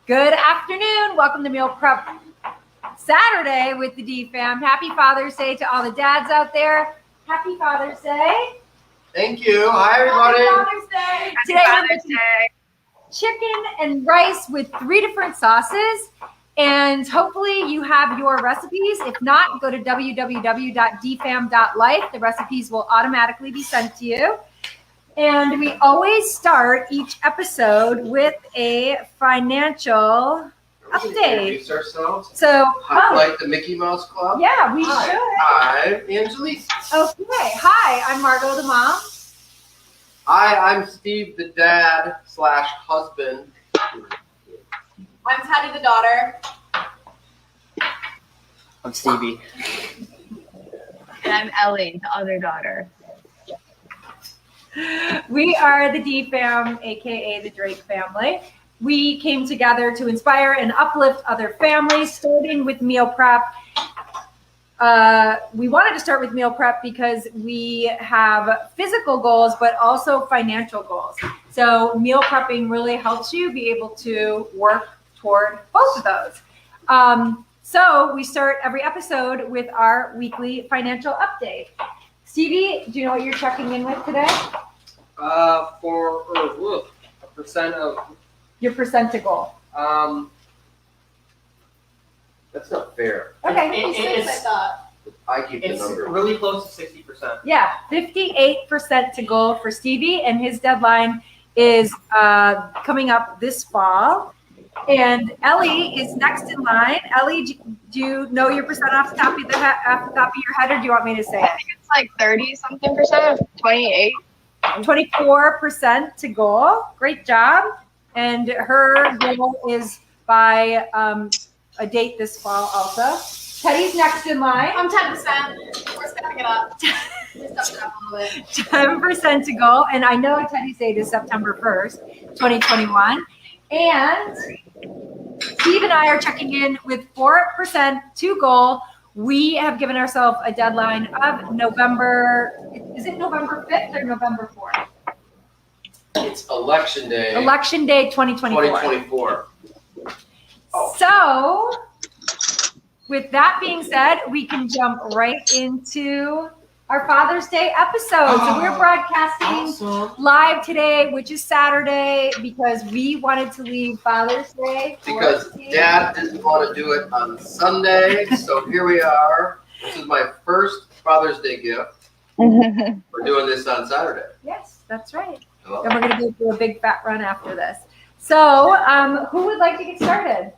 Good afternoon. Welcome to Meal Prep Saturday with the DFam. Happy Father's Day to all the dads out there. Happy Father's Day. Thank you. Hi, everybody. Happy Father's Day. Today we're making chicken and rice with 3 different sauces. And hopefully you have your recipes. If not, go to www.dfam.life. The recipes will automatically be sent to you. And we always start each episode with a financial update. Introduce ourselves. So, Like the Mickey Mouse Club. yeah, we should. Hi, I'm Angelise. Okay. Hi, I'm Margot the mom. Hi, I'm Steve the dad / husband. I'm Teddy the daughter. I'm Stevie. And I'm Ellie, the other daughter. We are the DFam, aka the Drake family. We came together to inspire and uplift other families, starting with meal prep. We wanted to start with meal prep because we have physical goals, but also financial goals. So meal prepping really helps you be able to work toward both of those. So we start every episode with our weekly financial update. Stevie, do you know what you're checking in with today? For a percent of Your percent to goal. That's not fair. Okay. I keep the it's number. really close to 60%. Yeah, 58% to goal for Stevie, and his deadline is coming up this fall. And Ellie is next in line. Ellie, do you know your percent off the top of your head, or do you want me to say I it? think it's like 30-something%, 28. 24% to goal. Great job. And her goal is by a date this fall also. Teddy's next in line. I'm 10%. We're stepping it up. We're stepping it up a little bit. 10% to go. And I know Teddy's date is September 1st, 2021. And Steve and I are checking in with 4% to goal. We have given ourselves a deadline of November. Is it November 5th or November 4th? It's election day. Election day 2024. 2024. So, with that being said, we can jump right into our Father's Day episode. So we're broadcasting live today, which is Saturday, because we wanted to leave Father's Day. Because Dad didn't want to do it on Sunday, so here we are. This is my first Father's Day gift. We're doing this on Saturday. Yes, that's right. Hello. And we're going to go through a big fat run after this. So, who would like to get started?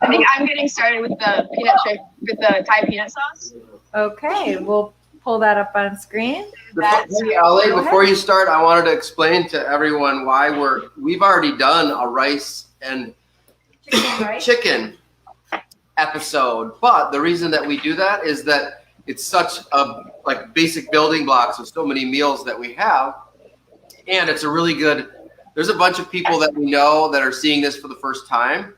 I think I'm getting started with the Thai peanut sauce. Okay, we'll pull that up on screen. Ellie, before you start, I wanted to explain to everyone why we've already done a rice and chicken episode, but the reason that we do that is that it's such a basic building blocks of so many meals that we have, and it's a really good. There's a bunch of people that we know that are seeing this for the first time,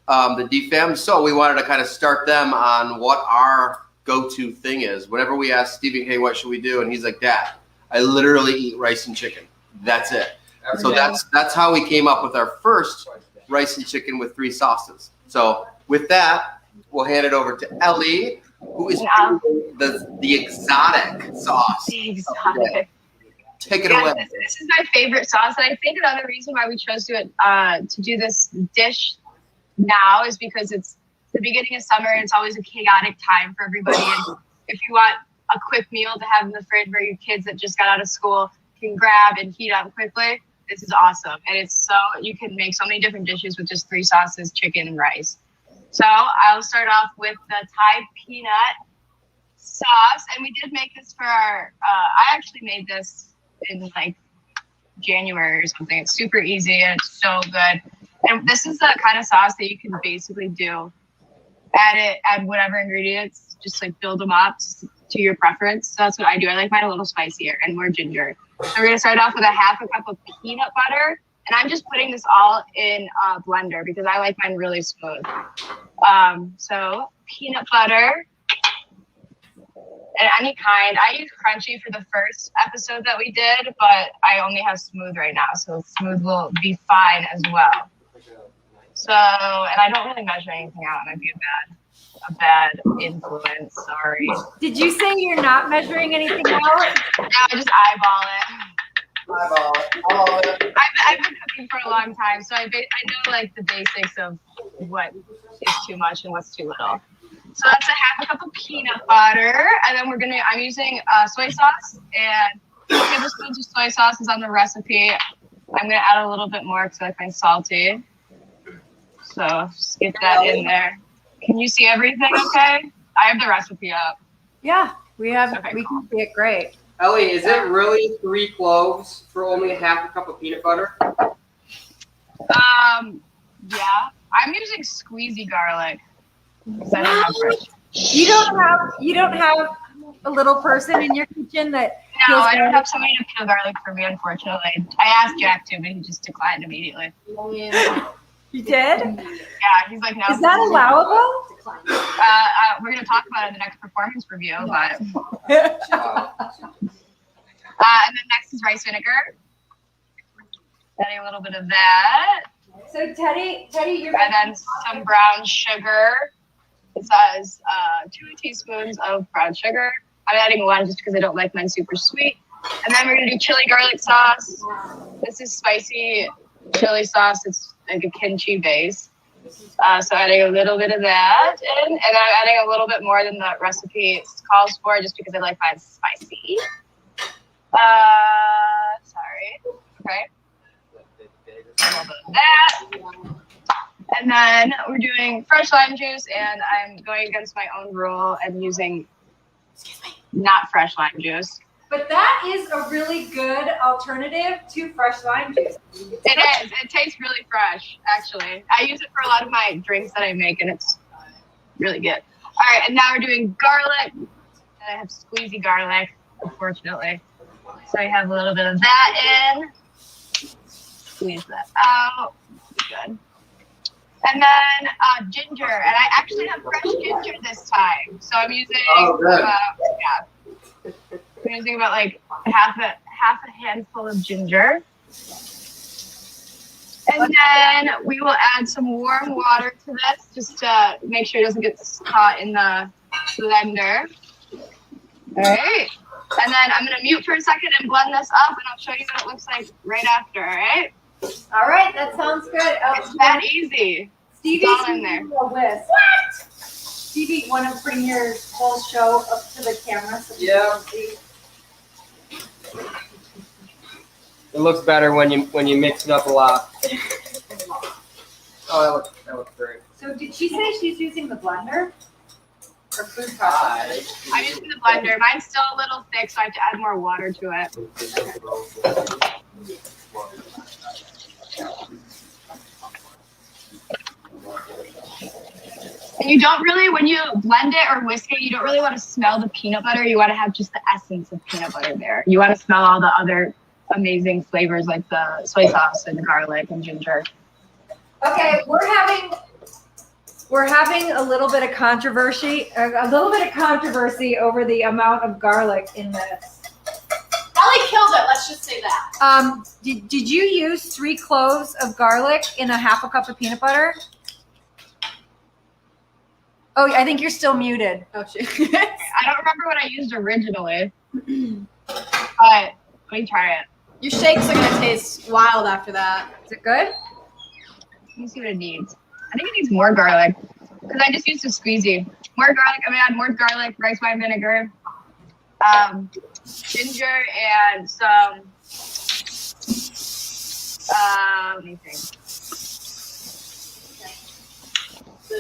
the DFam. So we wanted to kind of start them on what our go-to thing is. Whenever we ask Stevie, hey, what should we do? And he's like, Dad, I literally eat rice and chicken. That's it. So that's how we came up with our first rice and chicken with 3 sauces. So with that, we'll hand it over to Ellie, who is the exotic sauce. The exotic. Take it away. This is my favorite sauce, and I think another reason why we chose to do this dish now is because it's the beginning of summer and it's always a chaotic time for everybody. And if you want a quick meal to have in the fridge where your kids that just got out of school can grab and heat up quickly, this is awesome. And you can make so many different dishes with just 3 sauces, chicken and rice. So I'll start off with the Thai peanut sauce. And we did make this for our, I actually made this in January or something. It's super easy and it's so good. And this is the kind of sauce that you can basically do. Add whatever ingredients, just build them up to your preference. So that's what I do. I like mine a little spicier and more ginger. So we're gonna start off with a 1/2 cup of peanut butter. And I'm just putting this all in a blender because I like mine really smooth. So peanut butter, and any kind. I used crunchy for the first episode that we did, but I only have smooth right now, so smooth will be fine as well. So, and I don't really measure anything out, and I'd be a bad influence. Sorry. Did you say you're not measuring anything out? No, I just eyeball it. Eyeball it. I love it. I've been cooking for a long time, so I know like the basics of what is too much and what's too little. So that's a half a cup of peanut butter, and then I'm using soy sauce, and 2 tablespoons of soy sauce is on the recipe. I'm gonna add a little bit more because I find salty. So just get that in there. Can you see everything okay? I have the recipe up. Yeah, we can see it great. Ellie, is it really 3 cloves for only half a cup of peanut butter? Yeah. I'm using squeezy garlic. Because I don't have fresh. You don't have a little person in your kitchen that No, I don't have somebody to peel garlic for me, unfortunately. I asked Jack to, but he just declined immediately. You did? Yeah, he's like, no. Is that allowable? We're gonna talk about it in the next performance review, but. And then next is rice vinegar. Adding a little bit of that. So Teddy, you're. And then some brown sugar. It says 2 teaspoons of brown sugar. I'm adding 1 just because I don't like mine super sweet. And then we're gonna do chili garlic sauce. This is spicy chili sauce. It's like a kimchi base. So adding a little bit of that in, and I'm adding a little bit more than the recipe calls for, just because I like mine spicy. Sorry. Okay. A little bit of that. And then we're doing fresh lime juice, and I'm going against my own rule and using not fresh lime juice. But that is a really good alternative to fresh lime juice. It is. It tastes really fresh, actually. I use it for a lot of my drinks that I make, and it's really good. All right, and now we're doing garlic. And I have squeezy garlic, unfortunately. So I have a little bit of that in. Squeeze that out. Good. And then ginger, and I actually have fresh ginger this time. So I'm using, I'm using about like half a handful of ginger. And then we will add some warm water to this just to make sure it doesn't get caught in the blender. All right. And then I'm going to mute for a second and blend this up, and I'll show you what it looks like right after, all right? All right, that sounds good. It's that easy. Stevie's all in there. What? Stevie, want to bring your whole show up to the camera? So Yeah. It looks better when you mix it up a lot. Oh, that looks great. So did she say she's using the blender? Or food processor? I'm using the blender. Mine's still a little thick, so I have to add more water to it. And you don't really, when you blend it or whisk it, you don't really want to smell the peanut butter. You want to have just the essence of peanut butter there. You want to smell all the other amazing flavors like the soy sauce and the garlic and ginger. Okay, we're having a little bit of controversy over the amount of garlic in this. Ellie killed it. Let's just say that. Did you use 3 cloves of garlic in a half a cup of peanut butter? Oh, I think you're still muted. Oh, shit. I don't remember what I used originally. But let me try it. Your shakes are going to taste wild after that. Is it good? Let me see what it needs. I think it needs more garlic because I just used a squeezy. More garlic. I'm gonna add more garlic, rice wine vinegar, ginger, and some. Let me think.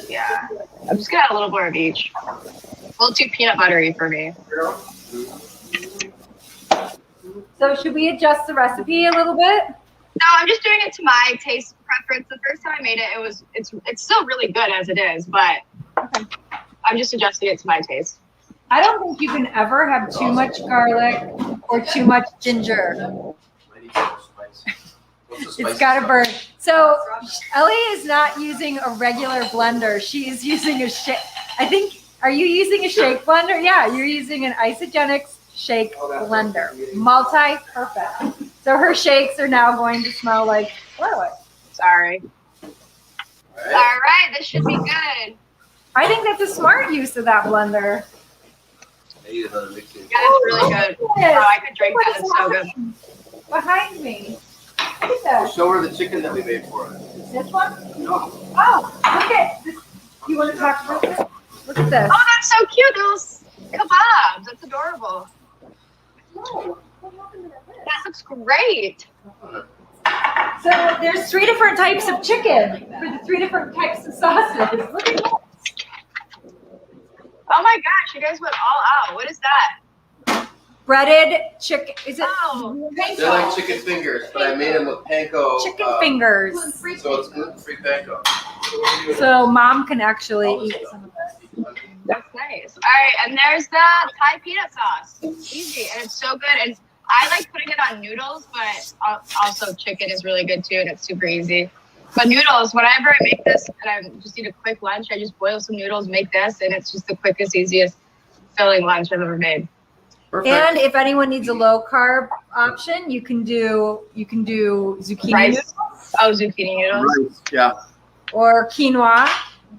Yeah, I'm just gonna add a little more of each. A little too peanut buttery for me. So should we adjust the recipe a little bit? No, I'm just doing it to my taste preference. The first time I made it, it's still really good as it is, but I'm just adjusting it to my taste. I don't think you can ever have too much garlic or too much ginger. It's got to burn. So Ellie is not using a regular blender. She is using a shake. I think, are you using a shake blender? Yeah, you're using an Isogenics shake blender. Multi-purpose. So her shakes are now going to smell like garlic. Sorry. All right. All right, this should be good. I think that's a smart use of that blender. I need another mixing. Yeah, that's really good. Oh, I could drink that. It's so good. Behind me. Look at this. Show her the chicken that we made for her. This one? No. Oh, look at this. You want to talk about this? Look at this. Oh, that's so cute. Those kebabs. That's adorable. Oh, what happened to that? That looks great. So there's 3 different types of chicken for the 3 different types of sauces. Look at that. Oh my gosh, you guys went all out. What is that? Breaded chicken. Is it? Oh, They're like chicken fingers, but I made them with panko. Chicken fingers. So it's gluten-free panko. So mom can actually eat some of this. that's nice. All right, and there's the Thai peanut sauce. Easy, and it's so good. And I like putting it on noodles, but also chicken is really good too, and it's super easy. But noodles, whenever I make this and I just need a quick lunch, I just boil some noodles, make this, and it's just the quickest, easiest filling lunch I've ever made. Perfect. And if anyone needs a low carb option, you can do zucchini Rice. noodles Oh, zucchini noodles. Rice, yeah. or quinoa.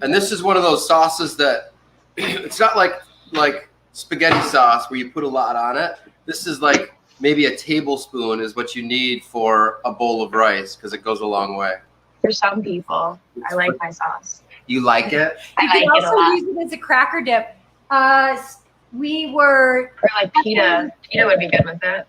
And this is one of those sauces that it's not like spaghetti sauce where you put a lot on it. This is like maybe a tablespoon is what you need for a bowl of rice because it goes a long way. For some people, I like my sauce. You like it? I You like can it a also lot. use it as a cracker dip. We were Or like pita. Pita would be good with it.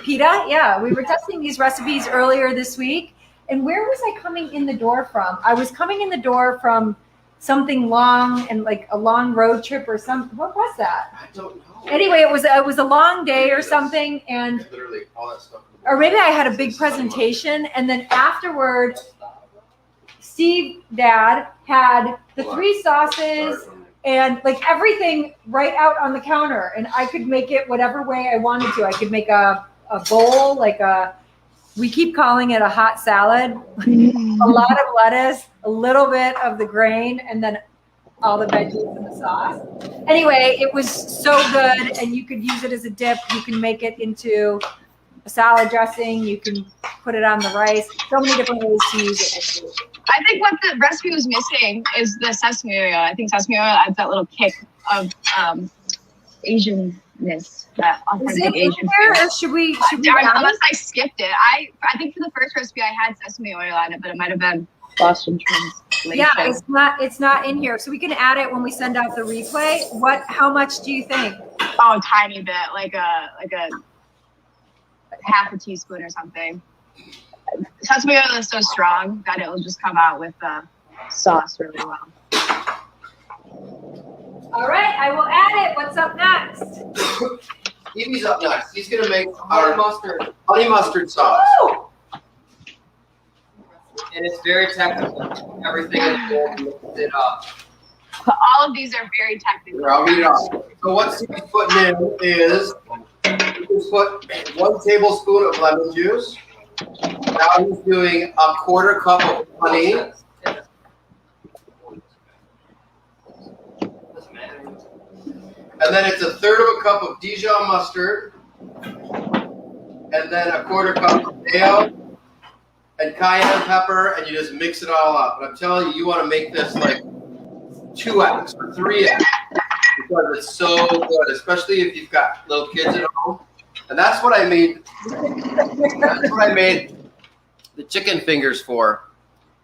pita, yeah. We were testing these recipes earlier this week. And where was I coming in the door from? I was coming in the door from something long and like a long road trip or something. What was that? I don't know. Anyway, it was a long day or something, and Literally all that stuff. or maybe I had a big presentation, and then afterward, Steve Dad had the 3 sauces and like everything right out on the counter, and I could make it whatever way I wanted to. I could make a bowl, like we keep calling it a hot salad, a lot of lettuce, a little bit of the grain, and then all the veggies and the sauce. Anyway, it was so good, and you could use it as a dip. You can make it into a salad dressing. You can put it on the rice. So many different ways to use it. I think what the recipe was missing is the sesame oil. I think sesame oil adds that little kick of Asianness, that Is authentic it in Asian there, food. or should we add Unless it? I skipped it. I think for the first recipe I had sesame oil on it, but it might have been lost in translation. Yeah, it's not in here. So we can add it when we send out the replay. How much do you think? Oh, a tiny bit, like a half a teaspoon or something. Sesame oil is so strong that it will just come out with the sauce really well. All right, I will add it. What's up next? Evie's up next. He's gonna make our honey mustard sauce. Woo! And it's very technical. Everything is there to mix it up. All of these are very technical. Here, I'll read it off. So what Stevie's putting in is he's put 1 tablespoon of lemon juice. Now he's doing a 1/4 cup of honey. And then it's a 1/3 cup of Dijon mustard. And then a 1/4 cup of mayo and cayenne pepper, and you just mix it all up. And I'm telling you, you want to make this like 2x or 3x because it's so good, especially if you've got little kids at home. And that's what I made. That's what I made the chicken fingers for.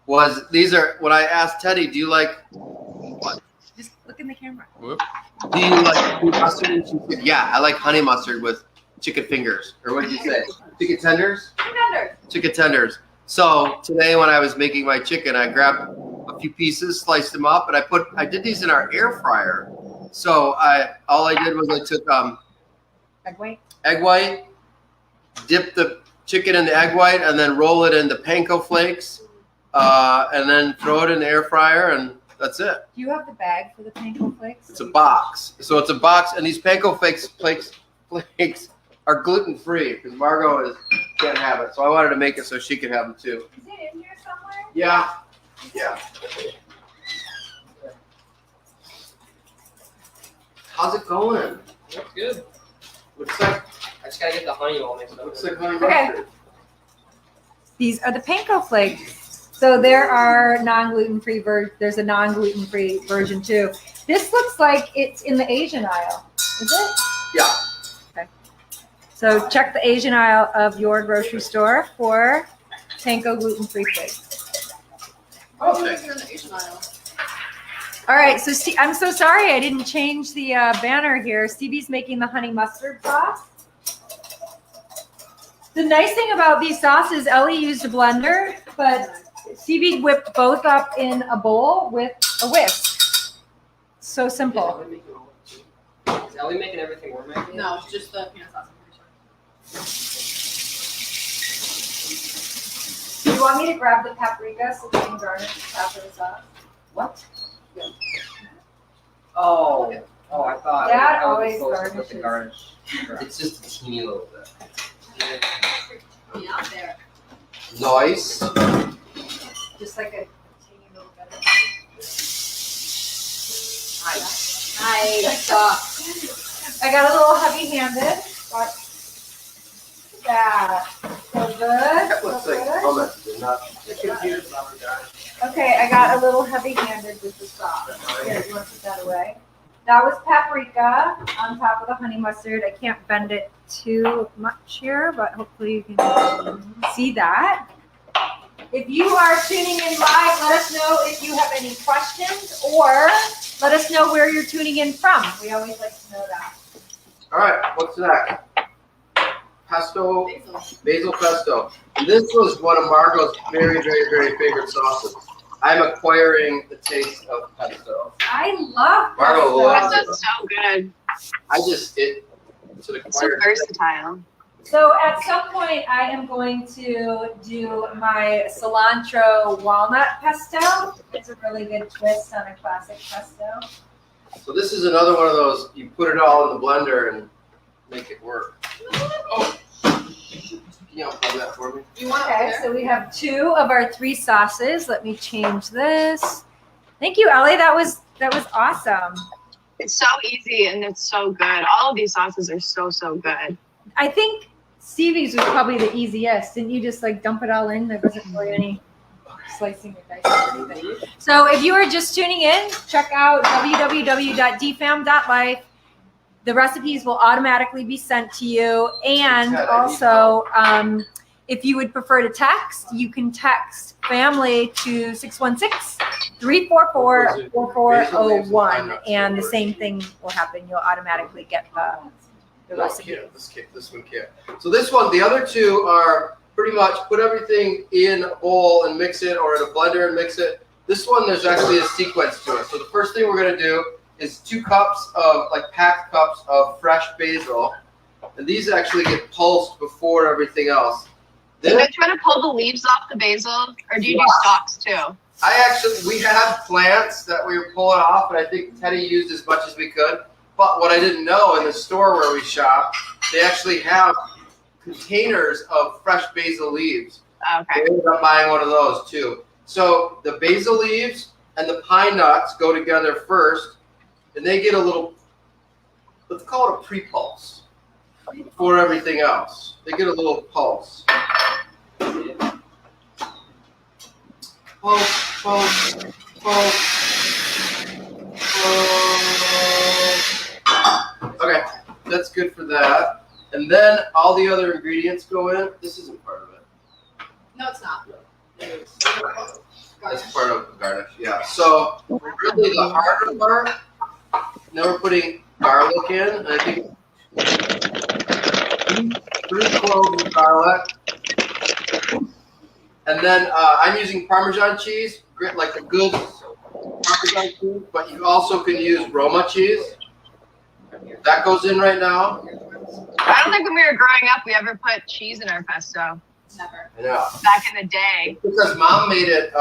Was these are when I asked Teddy, do you like what? Just look in the camera. Do you like honey mustard? And she said, yeah, I like honey mustard with chicken fingers. Or what did you say? Chicken tenders? Chicken tenders. So today when I was making my chicken, I grabbed a few pieces, sliced them up, and I did these in our air fryer. So all I did was I took egg white, dip the chicken in the egg white, and then roll it into panko flakes, and then throw it in the air fryer, and that's it. Do you have the bag for the panko flakes? It's a box. So it's a box, and these panko flakes are gluten free because Margot can't have it. So I wanted to make it so she could have them too. Is it in here somewhere? Yeah. Yeah. How's it going? That's good. Looks like I just gotta get the honey all mixed up. honey Okay. mustard. These are the panko flakes. So there are non-gluten-free there's a non-gluten-free version too. This looks like it's in the Asian aisle. Is it? Yeah. Okay. So check the Asian aisle of your grocery store for Tanko gluten-free figs. Oh, you're in the Asian aisle. All right, so I'm so sorry I didn't change the banner here. Stevie's making the honey mustard sauce. The nice thing about these sauces, Ellie used a blender, but Stevie whipped both up in a bowl with a whisk. So simple. Is Ellie making everything we're making? No, it's just the peanut sauce. Do you want me to grab the paprika so we can garnish the top of the sauce? What? Oh, I thought. Dad I was always supposed to put the garnishes. garnish. It's just a teeny little bit. Yeah, there. Nice. Just like a teeny little bit. Nice. I got a little heavy-handed, but that so good. That So looks like good. hummus. They're not. Okay, I got a little heavy-handed with the sauce. Here, you want to put that away? That was paprika on top of the honey mustard. I can't bend it too much here, but hopefully you can see that. If you are tuning in live, let us know if you have any questions or let us know where you're tuning in from. We always like to know that. All right, what's next? Pesto, basil pesto. And this was one of Margot's very, very, very favorite sauces. I'm acquiring the taste of pesto. I love Margot pesto. loves That sounds so good. It's an It's so acquired. versatile. So at some point, I am going to do my cilantro walnut pesto. It's a really good twist on a classic pesto. So this is another one of those, you put it all in the blender and make it work. Oh, can you unplug that for me? You want Okay, so we have 2 of our 3 sauces. Let me change this. Thank you, Ellie. That was awesome. It's so easy and it's so good. All of these sauces are so, so good. I think Stevie's was probably the easiest. Didn't you just like dump it all in? There wasn't really any slicing or dicing or anything. So if you are just tuning in, check out www.dfam.life. The recipes will automatically be sent to you. And also, if you would prefer to text, you can text family to 616-344-4401. And the same thing will happen. You'll automatically get the recipe. This one can't. So this one, the other 2 are pretty much put everything in a bowl and mix it, or in a blender and mix it. This one, there's actually a sequence to it. So the first thing we're gonna do is 2 cups of, like packed cups of fresh basil. And these actually get pulsed before everything else. Do you try to pull the leaves off the basil, or do you do stalks too? We had plants that we were pulling off, and I think Teddy used as much as we could. But what I didn't know, in the store where we shop, they actually have containers of fresh basil leaves. Okay. I ended up buying one of those too. So the basil leaves and the pine nuts go together first, and they get a little, let's call it a pre-pulse before everything else. They get a little pulse. Pulse, pulse, pulse, pulse. Okay, that's good for that. And then all the other ingredients go in. This isn't part of it. No, it's not. That's part of the garnish, yeah. So really the harder part, now we're putting garlic in. And I think 3 cloves of garlic. And then I'm using Parmesan cheese, like a good Parmesan cheese, but you also can use Roma cheese. That goes in right now. I don't think when we were growing up, we ever put cheese in our pesto. Never. Yeah. Back in the day. Because Mom made it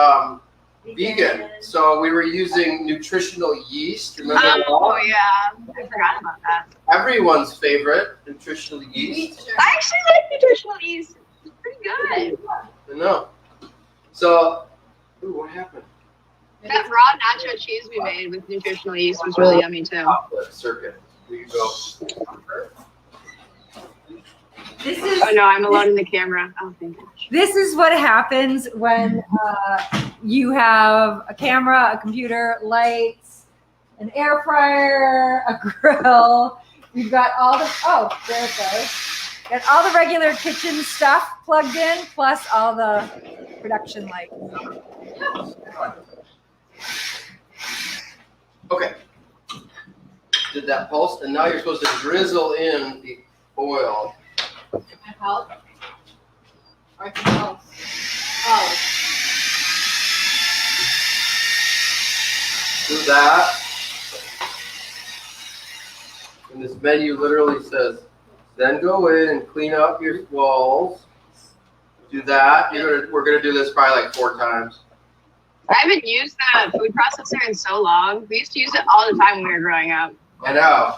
vegan, so we were using nutritional yeast. Remember that? Oh, yeah. I forgot about that. Everyone's favorite, nutritional yeast. I actually like nutritional yeast. It's pretty good. I know. So, ooh, what happened? That raw nacho cheese we made with nutritional yeast was really yummy too. Chocolate circuit. Here you go. This is. Oh no, I'm alone in the camera. Oh, thank you. This is what happens when you have a camera, a computer, lights, an air fryer, a grill. You've got all the there it goes. Got all the regular kitchen stuff plugged in, plus all the production lights. Okay. Did that pulse, and now you're supposed to drizzle in the oil. Can I help? Or can I help? Oh. Do that. And this menu literally says, then go in and clean up your walls. Do that. We're gonna do this probably like 4 times. I haven't used the food processor in so long. We used to use it all the time when we were growing up. I know.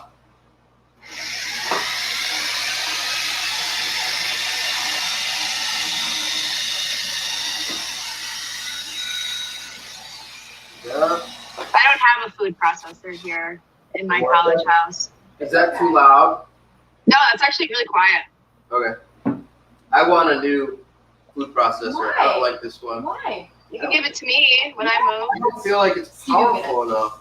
Yeah. I don't have a food processor here in my college house. Is that too loud? No, that's actually really quiet. Okay. I want a new food processor. Why? I don't like this one. Why? You can give it to me when I I move. don't feel like it's powerful enough.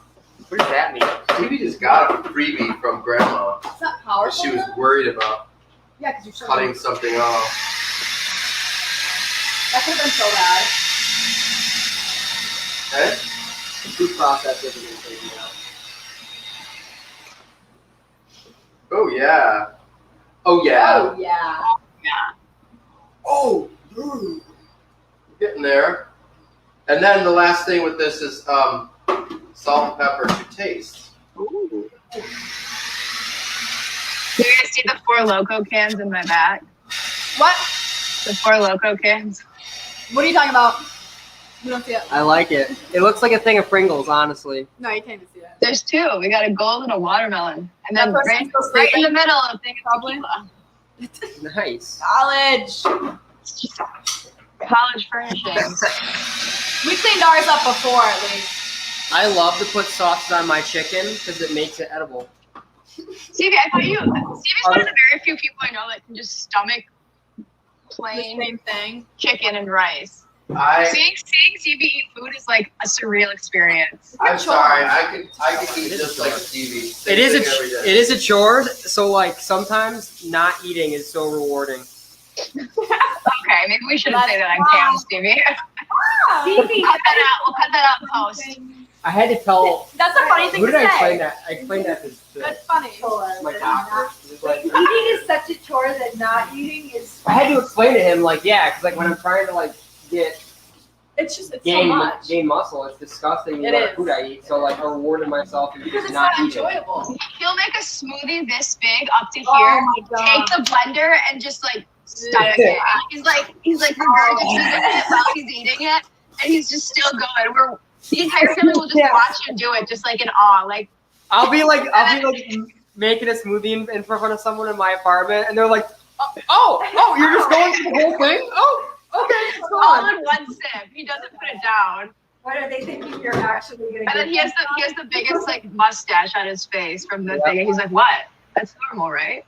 What does that mean? Stevie just got a freebie from Grandma It's not that powerful. she was enough? worried about Yeah, because you're so cutting something off. That could have been so bad. Okay? The food processor is going to take me out. Oh yeah. Oh yeah. Oh yeah. Yeah. Oh, getting there. And then the last thing with this is salt and pepper to taste. Ooh. Do you guys see the 4 Loco cans in my back? What? The 4 Loco cans. What are you talking about? We don't see it. I like it. It looks like a thing of Pringles, honestly. No, you can't even see it. There's 2. We got a gold and a watermelon. And then That right, person's still right in the sleeping. middle of thing of Probably. tequila. Nice. College. College furnishings. We cleaned ours up before, at least. I love to put sauces on my chicken because it makes it edible. Stevie, I thought you. Stevie's one of the very few people I know that can just stomach The plain same thing. chicken and rice. I Seeing Stevie eat food is like a surreal experience. I'm sorry. I could eat just like Stevie. It is every day. it is a chore. So like sometimes not eating is so rewarding. Okay, maybe we shouldn't say that on cam, Stevie. Stevie, Cut that out. We'll cut that out in post. I had to tell. That's a funny thing Who to did I say. explain that? I explained that to That's funny. my doctor. He was like, Eating is such a chore that not eating is. I had to explain to him like, yeah, because like when I'm trying to like get It's just, it's so gain much. muscle, it's disgusting the It amount of is. food I eat. So like I rewarded myself and Because just it's not not eating. enjoyable. He'll make a smoothie this big up to Oh here. my Take god. the blender and just like stomach it. He's like regurgitating it while he's eating it, and he's just still going. The entire family will just watch him do it, just like in awe. Like I'll be like making a smoothie in front of someone in my apartment, and they're like, oh, you're just going through the whole thing? Oh, okay, go all on. in one sip. He doesn't put it down. What are they thinking you're actually going to And then he has the biggest like mustache on his face from the thing. And he's like, what? That's normal, right?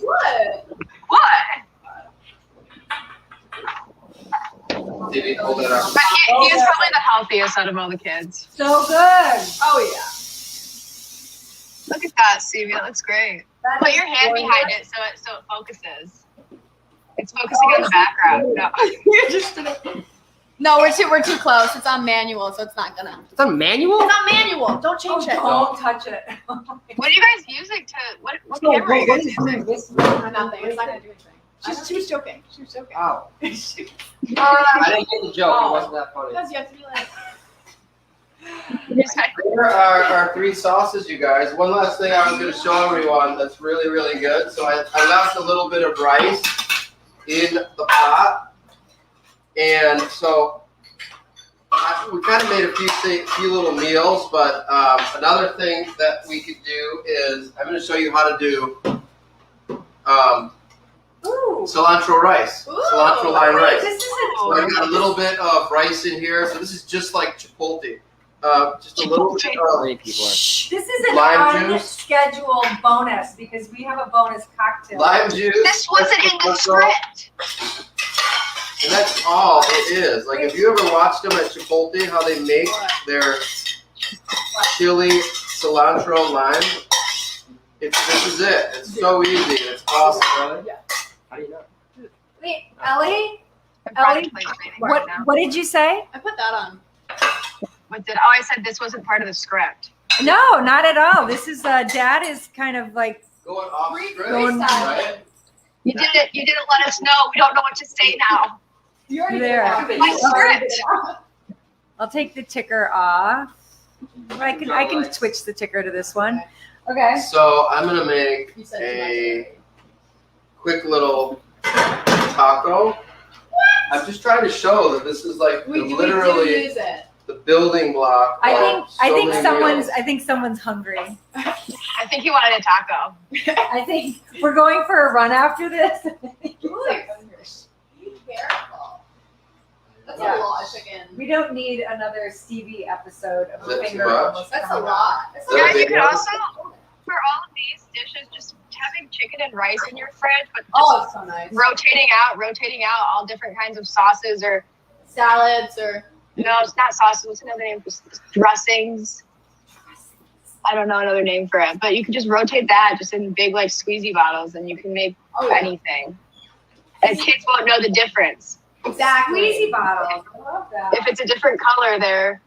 What? What? Stevie, hold that up. But he is probably the healthiest out of all the kids. So good. Oh yeah. Look at that, Stevie. That looks great. That Put is your hand gorgeous. behind it so it focuses. It's focusing on the background. No. You're just No, we're too close. It's on manual, so it's not gonna. It's on manual? It's on manual. Don't Oh, change it. don't touch it. What are you guys using to? What camera are you guys using? Nothing. It's not gonna do anything. She was joking. She was joking. Oh. I Uh, didn't get the joke. It wasn't that funny. Because you have to be like. Here are our 3 sauces, you guys. One last thing I was going to show everyone that's really, really good. So I left a little bit of rice in the pot. And so we kind of made a few little meals, but another thing that we could do is I'm going to show you how to do cilantro rice, cilantro lime rice. This is So I've got a little bit of rice in here. So this is just like chipotle. just a little bit of Three people are. This is an Lime juice. unscheduled bonus because we have a bonus cocktail. lime juice. This wasn't in the script. And that's all it is. Like, if you ever watched them at Chipotle, how they make their chili, cilantro, lime, this is it. It's so easy. It's awesome. How do you know? Wait, Ellie, I'm contemplating right now. what did you say? I put that on. I said this wasn't part of the script. No, not at all. This is Dad is kind of like Going off script, Going- right? You didn't let us know. We don't know what to say now. You already There. did it. My You already did script. it. I'll take the ticker off. I can switch the ticker to this one. Okay. So I'm gonna make You said a quick little taco. I'm just trying to show that this is like We do literally use it. the building block. I of so think many meals. someone's hungry. I think he wanted a taco. I think we're going for a run after this. Ooh, be careful. That's Yeah. a lot of chicken. We don't need another Stevie episode of Is that too finger much? almost That's a coming out. lot. That's a Yeah, lot. Guys, you big could one. also, for all of these dishes, just having chicken and rice in your fridge, but just Oh, it's so nice. rotating out all different kinds of sauces or, Salads or no, it's not sauces. What's another name? Dressings. I don't know another name for it, but you can just rotate that just in big like squeezy bottles and you can make anything. And kids won't know the difference. exactly. Squeezy bottle. I love that. If it's a different color, they're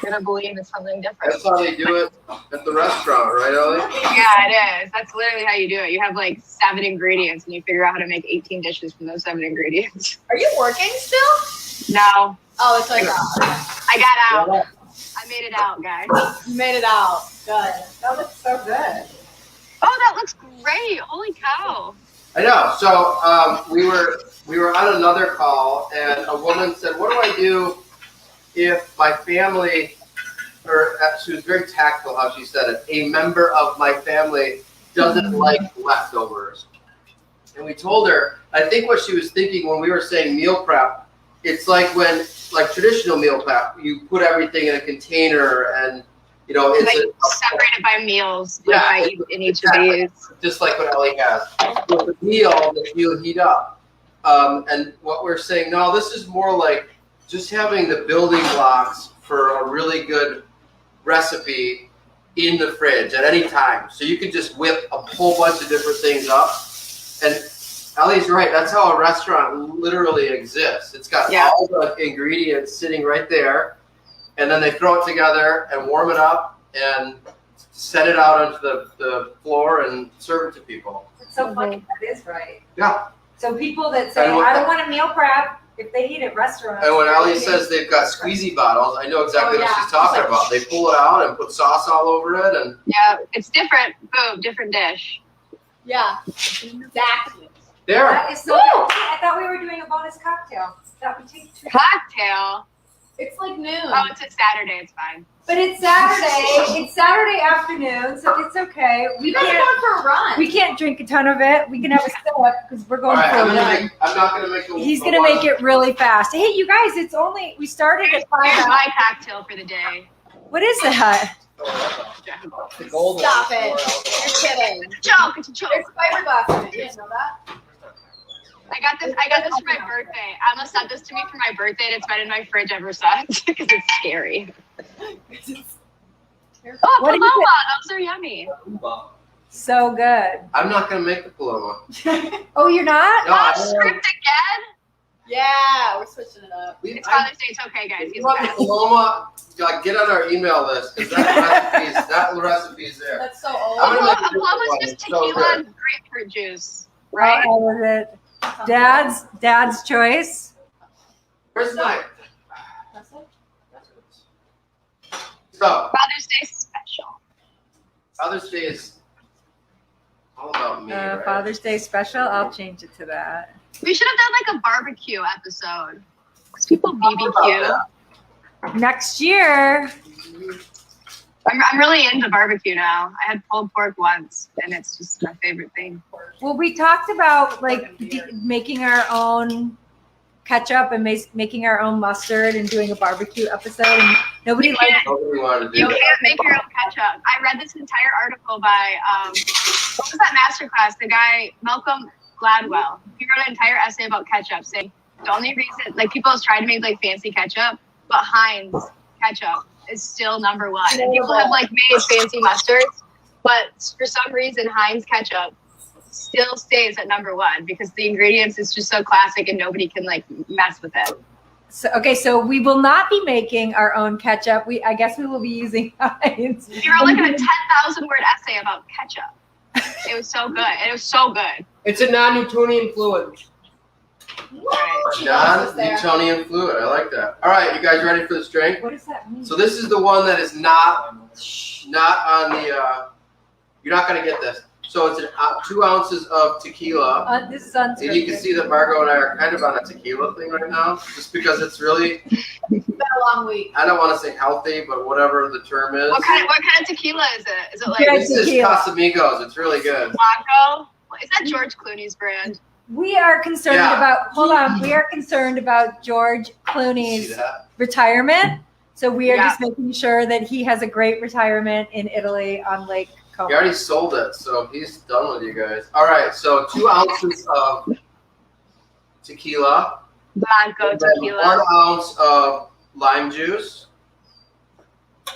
gonna believe it's something different. That's how they do it at the restaurant, right, Ellie? Yeah, it is. That's literally how you do it. You have like 7 ingredients and you figure out how to make 18 dishes from those 7 ingredients. Are you working still? No, Oh, it's like that. I got out. I made it out, guys. You made it out. Good. That looks so good. Oh, that looks great. Holy cow. I know. So we were on another call, and a woman said, "What do I do if my family?" Or she was very tactful how she said it. A member of my family doesn't like leftovers, and we told her. I think what she was thinking when we were saying meal prep, it's like when traditional meal prep, you put everything in a container, and it's Like separated by meals, like Yeah, I eat in each of these. just like what Ellie has. So the meal that you heat up. And what we're saying, no, this is more like just having the building blocks for a really good recipe in the fridge at any time. So you can just whip a whole bunch of different things up. And Ellie's right, that's how a restaurant literally exists. It's got all the ingredients sitting right there. And then they throw it together and warm it up and set it out onto the floor and serve it to people. It's so funny. That is right. Yeah. So people that say, And what- I don't want a meal prep, if they eat at restaurants. And when Ellie says they've got squeezy bottles, I know exactly what she's talking Like- about. They pull it out and put sauce all over it, and Yeah, it's different. Boom, different dish. Yeah. Exactly. there. That is so good. I thought we were doing a bonus cocktail. That would take 2. Cocktail. It's like noon. Oh, it's a Saturday. It's fine. But it's Saturday. It's Saturday afternoon, so it's okay. You guys are going for a run. We can't drink a ton of it. We can have a sip because we're All going right, for a run. I'm not gonna make. He's gonna make it really fast. Hey, you guys! We started Here's at 5. my cocktail for the day. What is that? The gold Stop one. it. You're kidding. It's a joke. It's a joke. There's fiberglass in it. You didn't know that? I got this for my birthday. Emma sent this to me for my birthday, and it's been in my fridge ever since because it's scary. Oh, What did Paloma, you those are yummy. So good. I'm not gonna make the Paloma. Oh, you're not? No, Oh, I script again? Yeah, we're switching it up. It's Father's Day. It's okay, guys. If He's you want the back. Paloma, get on our email list because that recipe's there. That's so old. I'm gonna A make a Paloma's different just one. So tequila good. and grapefruit juice, right? Oh, was it Dad's choice? Where's my? That's it? So Father's Day special. Father's Day is all about me. Right? Father's Day special. I'll change it to that. We should have done like a barbecue episode. Because people BBQ. Next year. I'm really into barbecue now. I had pulled pork once, and it's just my favorite thing. Well, we talked about making our own ketchup and making our own mustard and doing a barbecue episode, and nobody liked it. Nobody wanted to do You that. can't make your own ketchup. I read this entire article by what was that masterclass? The guy Malcolm Gladwell. He wrote an entire essay about ketchup, saying the only reason like people have tried to make like fancy ketchup, but Heinz ketchup is still number one. And people have like made fancy mustards, but for some reason Heinz ketchup still stays at number one because the ingredients is just so classic and nobody can like mess with it. So, okay, so we will not be making our own ketchup. I guess we will be using Heinz. You wrote like a 10,000 word essay about ketchup. It was so good. It was so good. It's a non-Newtonian fluid. Non-Newtonian fluid. I like that. All right, you guys ready for this drink? What does that mean? So this is the one that is not on the. You're not gonna get this. So it's 2 ounces of tequila. This is unscripted. And you can see that Margot and I are kind of on a tequila thing right now, just because it's really. It's been a long week. I don't want to say healthy, but whatever the term is. What kind of tequila is it? Is it like Yeah, This is tequila. Casamigos. It's really good. Blanco? Is that George Clooney's brand? We are concerned Yeah. about. Hold on. We are concerned about George See Clooney's that? retirement. So we are Yeah. just making sure that he has a great retirement in Italy on Lake Como. He already sold it, so he's done with you guys. All right, so 2 ounces of tequila. Blanco And then tequila. 1 ounce of lime juice.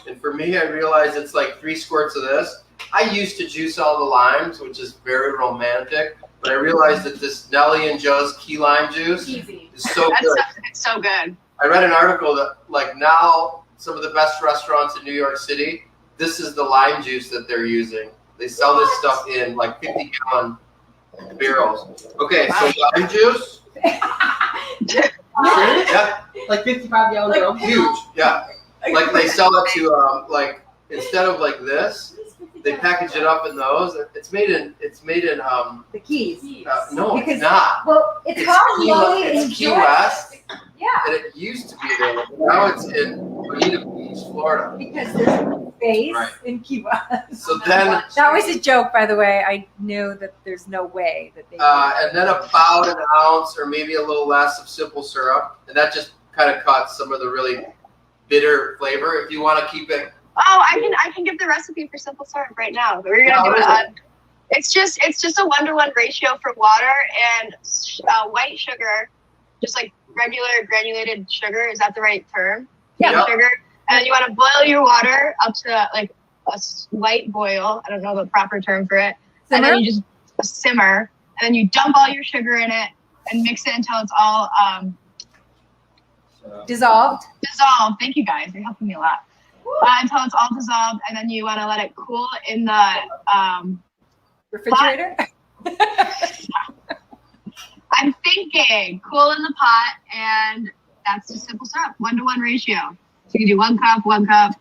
And for me, I realized it's like 3 squirts of this. I used to juice all the limes, which is very romantic, but I realized that this Nelly and Joe's key lime juice Easy. is so That's good. it's so good. I read an article that like now some of the best restaurants in New York City, this is the lime juice that they're using. They sell this stuff in like 50-gallon barrels. Okay, so lime juice. Yeah, Like 55 gallons of milk. huge. Yeah, like they sell it to like instead of like this, they package it up in those. It's made in The keys. no, Because- it's not. Well, it's called Lolly and It's Key George. West, Yeah, and it used to be there. Now it's in Bonita Beach, Florida. because there's space Right. in Key West. So then. That was a joke, by the way. I knew that there's no way that they. And then about 1 ounce or maybe a little less of simple syrup. And that just kind of cuts some of the really bitter flavor. If you want to keep it. Oh, I can give the recipe for simple syrup right now. We're gonna do it on. It's just a 1-to-1 ratio for water and white sugar, just like regular granulated sugar. Is that the right term? Yeah. Sugar. And then you want to boil your water up to like a light boil. I don't know the proper term for it. And then you just simmer, and then you dump all your sugar in it and mix it until it's all Dissolved. dissolved. Thank you guys, you're helping me a lot. Until it's all dissolved, and then you want to let it cool in the. Refrigerator. I'm thinking cool in the pot, and that's just simple syrup, 1-to-1 ratio. So you can do 1 cup, 1 cup,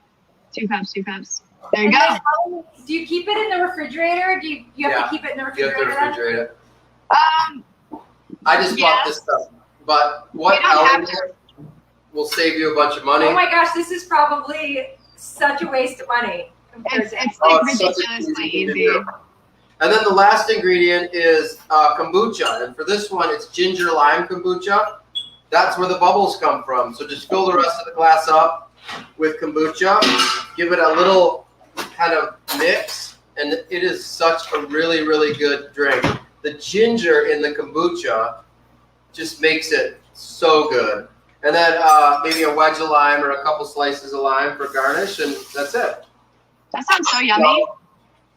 2 cups, 2 cups. There you And go. then do you keep it in the refrigerator? Do you have to keep it in the You have to refrigerator? refrigerate it. Um, I just bought this stuff. But what You don't have else to. will save you a bunch of money? Oh my gosh, this is probably such a waste of money. it's like it's such a ridiculously thing to easy. do. And then the last ingredient is kombucha. And for this one, it's ginger lime kombucha. That's where the bubbles come from. So just fill the rest of the glass up with kombucha. Give it a little kind of mix. And it is such a really, really good drink. The ginger in the kombucha just makes it so good. And then maybe a wedge of lime or a couple slices of lime for garnish. And that's it. That sounds so yummy.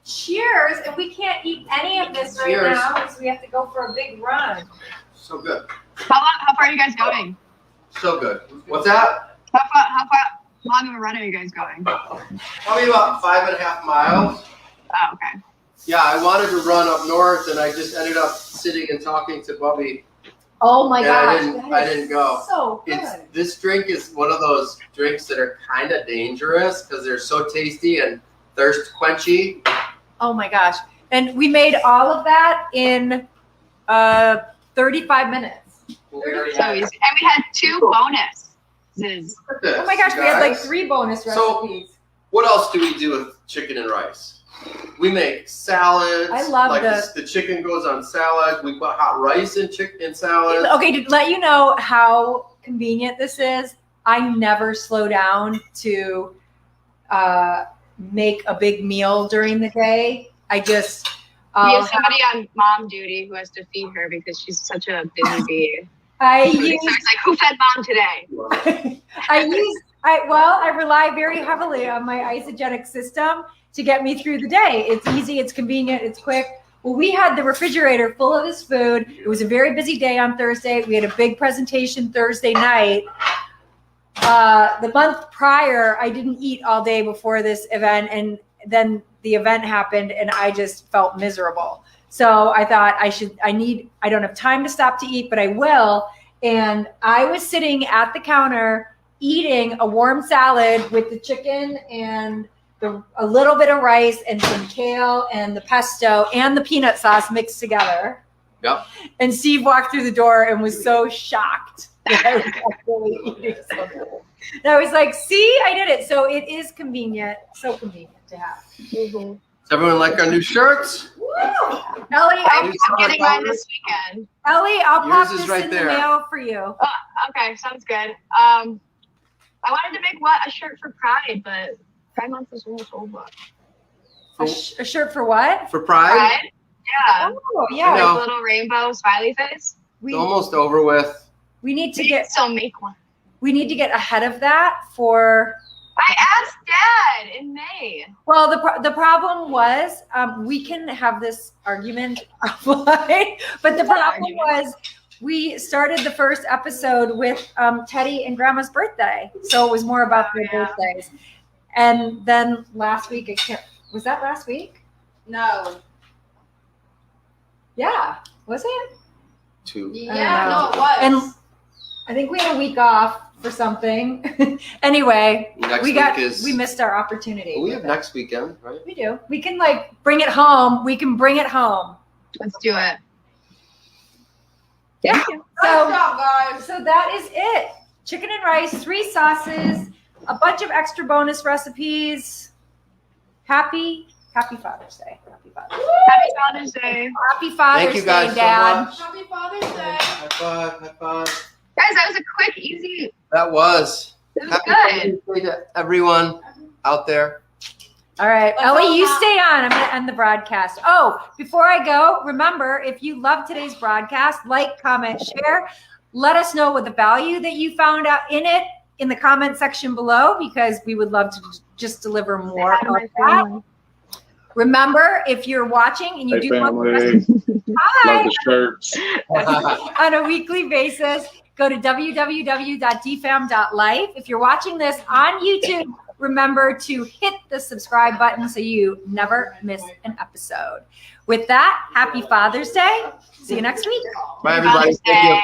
Cheers, and we can't eat any of this right Cheers. now because we have to go for a big run. So good. How far are you guys going? So good. What's that? How long of a run are you guys going? Probably about 5.5 miles. Oh, okay. Yeah, I wanted to run up north, and I just ended up sitting and talking to Bubby. Oh my And gosh, I didn't go. So good. This drink is one of those drinks that are kind of dangerous because they're so tasty and thirst quenchy. Oh my gosh. And we made all of that in 35 minutes. We already So had- easy. And we had 2 bonuses. Look at this, Oh my gosh, you we had like guys. 3 bonus So- recipes. What else do we do with chicken and rice? We make salads. I love like the- the chicken goes on salads. We put hot rice in salads. Okay, to let you know how convenient this is, I never slow down to make a big meal during the day. I just We have somebody on mom duty who has to feed her because she's such a busy bee. I So use it's like, who fed mom today? I rely very heavily on my isogenic system to get me through the day. It's easy, it's convenient, it's quick. Well, we had the refrigerator full of this food. It was a very busy day on Thursday. We had a big presentation Thursday night. The month prior, I didn't eat all day before this event, and then the event happened, and I just felt miserable. So I thought I don't have time to stop to eat, but I will. And I was sitting at the counter eating a warm salad with the chicken and a little bit of rice and some kale and the pesto and the peanut sauce mixed together. Yep. And Steve walked through the door and was so shocked that I was actually eating something. And I was like, see, I did it. So it is convenient, so convenient to have. Mm-hmm. Does everyone like our new shirts? Woo! Ellie, I'm getting mine this weekend. I'll Yours pop is this right in there. the mail for you. Okay, sounds good. I wanted to make a shirt for Pride, but Pride Month is almost over. A shirt for what? For Pride? Pride? Yeah. Oh, I yeah. know. Like a little rainbow smiley face. It's almost over with. We need to We get can still make one. ahead of that for. I asked Dad in May. Well, the problem was we can have this argument offline, but the problem was we started the first episode with Teddy and Grandma's birthday, so it was more about their birthdays. And then last week, was that last week? No. Yeah, was it? 2. Yeah, no, it was. And I think we had a week off for something. Anyway, Next we week missed our opportunity. we have next weekend, right? We do. We can bring it home. We can bring it home. Let's do it. Yeah. Good job, guys. So that is it. Chicken and rice, 3 sauces, a bunch of extra bonus recipes. Happy Father's Day. Happy Father's Day. Happy Father's Day. Happy Father's Thank you guys Day, so Dad. much. Happy Father's Day. High five, high five. Guys, that was a quick, easy. That was. It was Happy good. Father's Day to everyone out there. All right. Let's Ellie, go you now. stay on. I'm going to end the broadcast. Oh, before I go, remember, if you love today's broadcast, like, comment, share. Let us know what the value that you found out in it in the comment section below, because we would love to just deliver more of that. Remember, if you're watching and you Hey, do want family. hi, Love the shirts. on a weekly basis, go to www.dfam.life. If you're watching this on YouTube, remember to hit the subscribe button so you never miss an episode. With that, happy Father's Day. See you next week. Bye, everybody. Father's Thank you. Day.